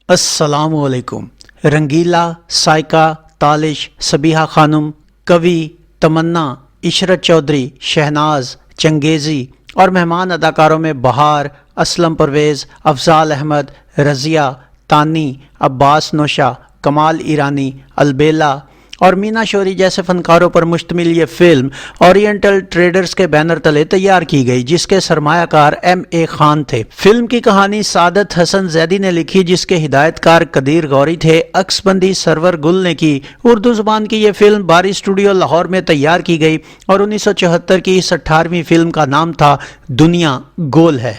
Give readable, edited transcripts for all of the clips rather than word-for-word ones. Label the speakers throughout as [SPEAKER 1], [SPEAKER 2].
[SPEAKER 1] अस्सलाम वालेकुम। रंगीला, साइका, तालिश, सबीहा खानम, कवि, तमन्ना, इशरत चौधरी, शहनाज, चंगेज़ी और मेहमान अदाकारों में बहार, असलम परवेज़, अफजाल अहमद, रज़िया, तानी, अब्बास नौशा, कमाल ईरानी, अलबेला और मीना शोरी जैसे फनकारों पर मुश्तमिल ये फिल्म ओरिएंटल ट्रेडर्स के बैनर तले तैयार की गई, जिसके सरमायाकार M.A. खान थे। फिल्म की कहानी सादत हसन जैदी ने लिखी, जिसके हिदायतकार कदीर गौरी थे। अक्सबंदी सरवर गुल ने की। उर्दू जुबान की ये फिल्म बारी स्टूडियो लाहौर में तैयार की गई और 1974 की इस 18वीं फिल्म का नाम था दुनिया गोल है।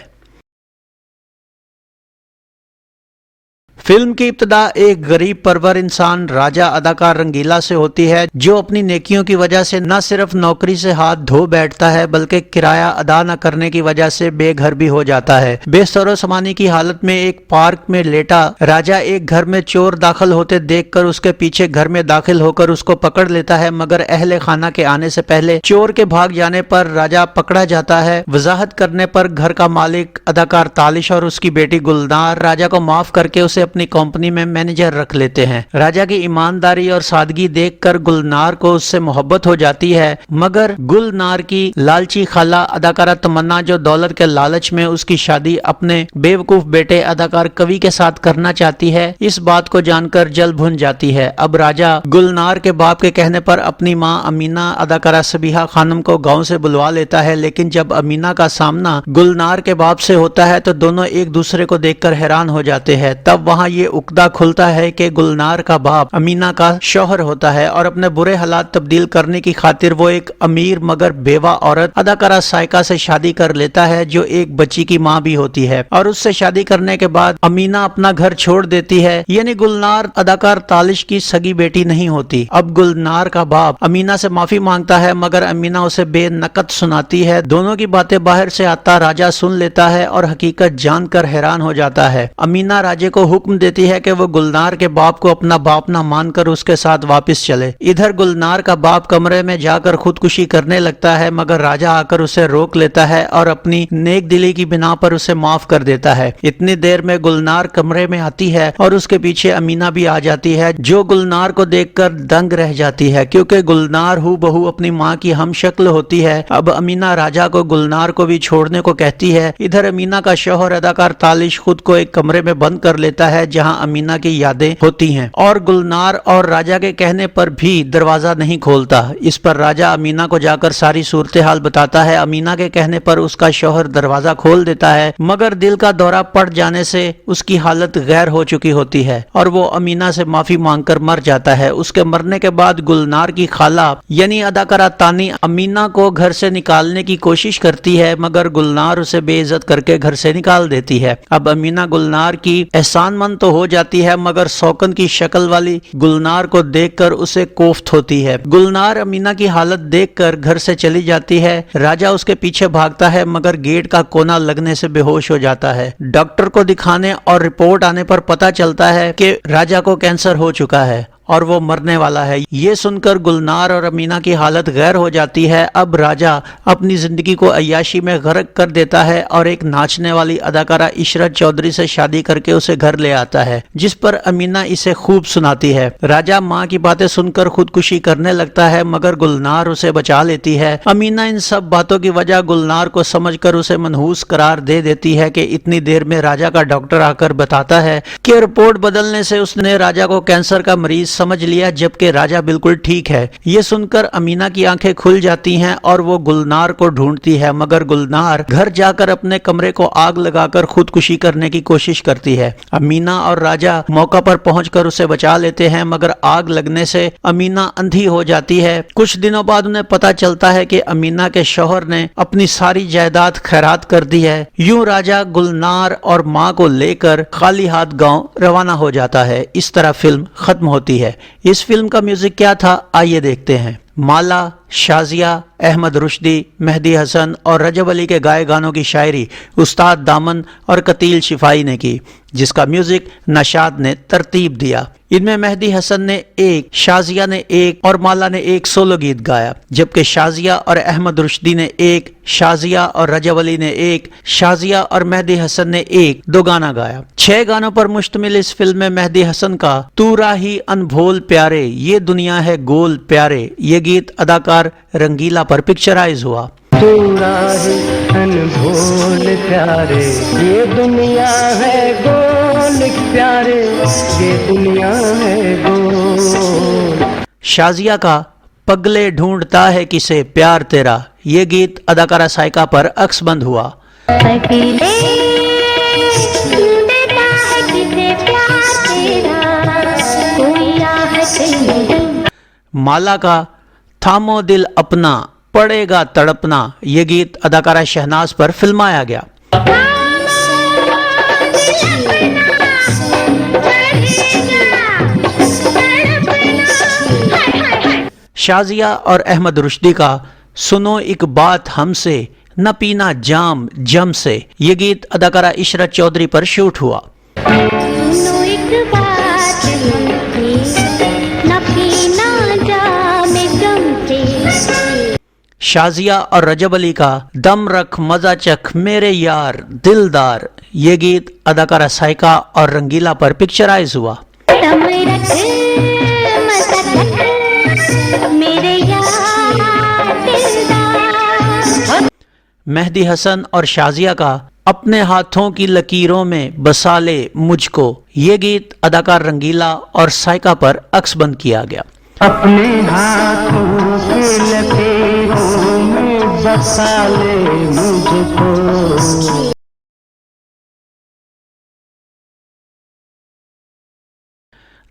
[SPEAKER 1] फिल्म की इब्तिदा एक गरीब परवर इंसान राजा अदाकार रंगीला से होती है, जो अपनी नेकियों की वजह से न सिर्फ नौकरी से हाथ धो बैठता है बल्कि किराया अदा न करने की वजह से बेघर भी हो जाता है। बेसरो समानी की हालत में एक पार्क में लेटा राजा एक घर में चोर दाखिल होते देखकर उसके पीछे घर में दाखिल होकर उसको पकड़ लेता है, मगर अहले खाना के आने से पहले चोर के भाग जाने पर राजा पकड़ा जाता है। वजाहत करने पर घर का मालिक अदाकार तालिश और उसकी बेटी गुलनार राजा को माफ करके उसे अपनी कंपनी में मैनेजर रख लेते हैं। राजा की ईमानदारी और सादगी देखकर गुलनार को उससे मोहब्बत हो जाती है, मगर गुलनार की लालची खाला अदाकारा तमन्ना, जो दौलत के लालच में उसकी शादी अपने बेवकूफ बेटे अदाकार कवि के साथ करना चाहती है, इस बात को जानकर जल भुन जाती है। अब राजा गुलनार के बाप के कहने पर अपनी माँ अमीना अदाकारा सबीहा खानम को गाँव से बुलवा लेता है, लेकिन जब अमीना का सामना गुलनार के बाप से होता है तो दोनों एक दूसरे को देखकर हैरान हो जाते हैं। तब वहाँ ये उकदा खुलता है कि गुलनार का बाप अमीना का शौहर होता है और अपने बुरे हालात तब्दील करने की खातिर वो एक अमीर मगर बेवा औरत अदाकारा साइका से शादी कर लेता है, जो एक बच्ची की माँ भी होती है। और उससे शादी करने के बाद अमीना अपना घर छोड़ देती है, यानी गुलनार अदाकार तालिश की सगी बेटी नहीं होती। अब गुलनार का बाप अमीना से माफी मांगता है, मगर अमीना उसे बेनकत सुनाती है। दोनों की बातें बाहर से आता राजा सुन लेता है और हकीकत जानकर हैरान हो जाता है। अमीना राजे को हुक्म देती है कि वो गुलनार के बाप को अपना बाप ना मानकर उसके साथ वापस चले। इधर गुलनार का बाप कमरे में जाकर खुदकुशी करने लगता है, मगर राजा आकर उसे रोक लेता है और अपनी नेक दिली की बिना पर उसे माफ कर देता है। इतनी देर में गुलनार कमरे में आती है और उसके पीछे अमीना भी आ जाती है, जो गुलनार को देखकर दंग रह जाती है, क्योंकि गुलनार हूबहू अपनी माँ की हम शक्ल होती है। अब अमीना राजा को गुलनार को भी छोड़ने को कहती है। इधर अमीना का शौहर अदाकार तालिश खुद को एक कमरे में बंद कर लेता है, जहां अमीना की यादें होती हैं, और गुलनार और राजा के कहने पर भी दरवाजा नहीं खोलता। इस पर राजा अमीना को जाकर सारी सूरत हाल बताता है। अमीना के कहने पर उसका शौहर दरवाजा खोल देता है, मगर दिल का दौरा पड़ जाने से उसकी हालत गैर हो चुकी होती है और वो अमीना से माफी मांगकर मर जाता है। उसके मरने के बाद गुलनार की खाला यानी अदाकारा तानी अमीना को घर से निकालने की कोशिश करती है, मगर गुलनार उसे बेइज्जत करके घर से निकाल देती है। अब अमीना गुलनार की एहसानमंद तो हो जाती है, मगर सौकन की शक्ल वाली गुलनार को देखकर उसे कोफ्त होती है। गुलनार अमीना की हालत देखकर घर से चली जाती है। राजा उसके पीछे भागता है, मगर गेट का कोना लगने से बेहोश हो जाता है। डॉक्टर को दिखाने और रिपोर्ट आने पर पता चलता है कि राजा को कैंसर हो चुका है और वो मरने वाला है। ये सुनकर गुलनार और अमीना की हालत गैर हो जाती है। अब राजा अपनी जिंदगी को अय्याशी में गर्क कर देता है और एक नाचने वाली अदाकारा इशरत चौधरी से शादी करके उसे घर ले आता है, जिस पर अमीना इसे खूब सुनाती है। राजा माँ की बातें सुनकर खुदकुशी करने लगता है, मगर गुलनार उसे बचा लेती है। अमीना इन सब बातों की वजह गुलनार को समझकर उसे मनहूस करार दे देती है कि इतनी देर में राजा का डॉक्टर आकर बताता है कि रिपोर्ट बदलने से उसने राजा को कैंसर का मरीज समझ लिया, जबकि राजा बिल्कुल ठीक है। ये सुनकर अमीना की आंखें खुल जाती हैं और वो गुलनार को ढूंढती है, मगर गुलनार घर जाकर अपने कमरे को आग लगाकर खुदकुशी करने की कोशिश करती है। अमीना और राजा मौका पर पहुंचकर उसे बचा लेते हैं, मगर आग लगने से अमीना अंधी हो जाती है। कुछ दिनों बाद उन्हें पता चलता है कि अमीना के शौहर ने अपनी सारी जायदाद खैरात कर दी है। यूं राजा गुलनार और माँ को लेकर खाली हाथ गांव रवाना हो जाता है। इस तरह फिल्म खत्म होती है। इस फिल्म का म्यूजिक क्या था, आइए देखते हैं। माला, शाजिया, अहमद रुश्दी, मेहदी हसन और रजब अली के गाए गानों की शायरी उस्ताद दामन और कतील शिफाई ने की, जिसका म्यूजिक नशाद ने तरतीब दिया। इनमें मेहदी हसन ने एक, शाजिया ने एक और माला ने एक सोलो गीत गाया, जबकि शाजिया और अहमद रुश्दी ने एक, शाजिया और रजब अली ने एक, शाजिया और मेहदी हसन ने एक, दो गाना गाया। 6 गानों पर मुश्तमिल इस फिल्म में मेहदी हसन का तू राही अनभोल प्यारे, ये दुनिया है गोल प्यारे, ये गीत अदाकार रंगीला पर पिक्चराइज हुआ।
[SPEAKER 2] तू राही अनभोल प्यारे, ये दुनिया है गोल प्यारे, ये दुनिया है गोल।
[SPEAKER 1] शाजिया का पगले ढूंढता है किसे प्यार तेरा, ये गीत अदाकारा साइका पर अक्सबंद हुआ। माला का थामो दिल अपना पड़ेगा तड़पना, ये गीत अदाकारा शहनाज पर फिल्माया गया। शाजिया और अहमद रुश्दी का सुनो एक बात हमसे न पीना जाम जम से, ये गीत अदाकारा इशरत चौधरी पर शूट हुआ।
[SPEAKER 3] सुनो एक बात हमसे न पीना जाम जम से।
[SPEAKER 1] शाजिया और रजब अली का दम रख मजा चख मेरे यार दिलदार, ये गीत अदाकारा साइका और रंगीला पर पिक्चराइज हुआ।
[SPEAKER 3] दम रख मजा चख मेरे यार दिलदार।
[SPEAKER 1] मेहदी हसन और शाजिया का अपने हाथों की लकीरों में बसा ले मुझको, ये गीत अदाकार रंगीला और साइका पर अक्सबंद किया गया।
[SPEAKER 2] अपने हाथों की लकीरों में बसा ले मुझको।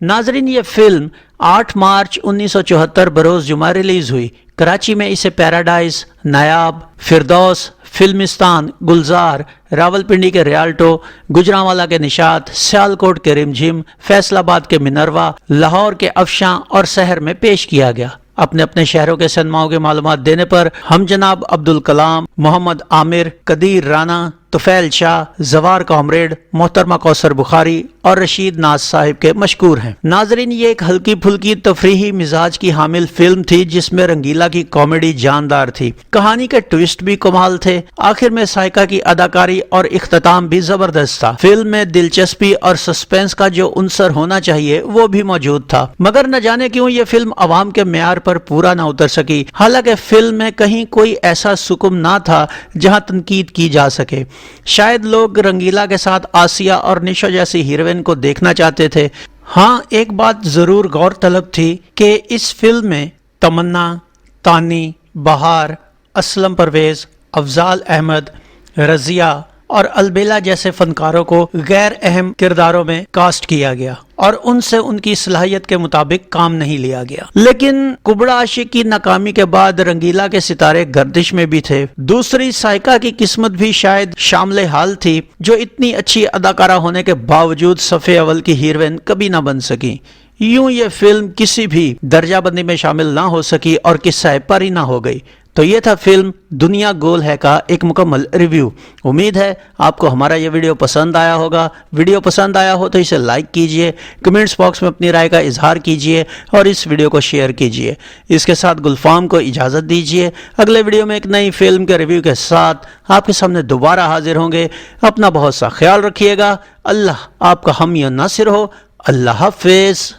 [SPEAKER 1] नाजरीन, ये फिल्म 8 मार्च 1974 बरोज जुमा रिलीज हुई। कराची में इसे पैराडाइज, नायाब, फिरदौस, फिल्मिस्तान, गुलजार, रावलपिंडी के रियाल्टो, गुजरांवाला के निशात, सियालकोट के रिमझिम, फैसलाबाद के मिनरवा, लाहौर के अफशां और शहर में पेश किया गया। अपने अपने शहरों के सिनेमाओं की मालूमात देने पर हम जनाब अब्दुल कलाम, मोहम्मद आमिर, कदीर राना, तुफैल शाह, जवार कॉमरेड, मोहतरमा कौसर बुखारी और रशीद नाज साहिब के मशकूर हैं। नाजरीन, ये एक हल्की फुल्की तफरीही मिजाज की हामिल फिल्म थी, जिसमें रंगीला की कॉमेडी जानदार थी, कहानी के ट्विस्ट भी कमाल थे, आखिर में साइका की अदाकारी और इख्तिताम भी जबरदस्त था। फिल्म में दिलचस्पी और सस्पेंस का जो उनसर होना चाहिए वो भी मौजूद था, मगर न जाने क्यों ये फिल्म अवाम के मेयार पर पूरा न उतर सकी। हालांकि फिल्म में कहीं कोई ऐसा सुकुम ना था जहां तनकीद की जा सके। शायद लोग रंगीला के साथ आसिया और निशा जैसी हीरोइन को देखना चाहते थे। हाँ, एक बात जरूर गौर तलब थी कि इस फिल्म में तमन्ना, तानी, बहार, असलम परवेज, अफजाल अहमद, रजिया और अलबेला जैसे फनकारों को गैर अहम किरदारों में कास्ट किया गया और उनसे उनकी सलाहियत के मुताबिक काम नहीं लिया गया। लेकिन कुबड़ा आशिक की नाकामी के बाद रंगीला के सितारे गर्दिश में भी थे। दूसरी, साइका की किस्मत भी शायद शामिल हाल थी, जो इतनी अच्छी अदाकारा होने के बावजूद सफ़े अव्वल की हीरोइन कभी ना बन सकी। यूं ये फिल्म किसी भी दर्जाबंदी में शामिल ना हो सकी और किस्सा पारी ना हो गई। तो ये था फिल्म दुनिया गोल है का एक मुकम्मल रिव्यू। उम्मीद है आपको हमारा ये वीडियो पसंद आया होगा। वीडियो पसंद आया हो तो इसे लाइक कीजिए, कमेंट्स बॉक्स में अपनी राय का इजहार कीजिए और इस वीडियो को शेयर कीजिए। इसके साथ गुलफाम को इजाज़त दीजिए। अगले वीडियो में एक नई फिल्म के रिव्यू के साथ आपके सामने दोबारा हाजिर होंगे। अपना बहुत सा ख्याल रखिएगा। अल्लाह आपका हम या नासिर हो। अल्लाह हाफिज़।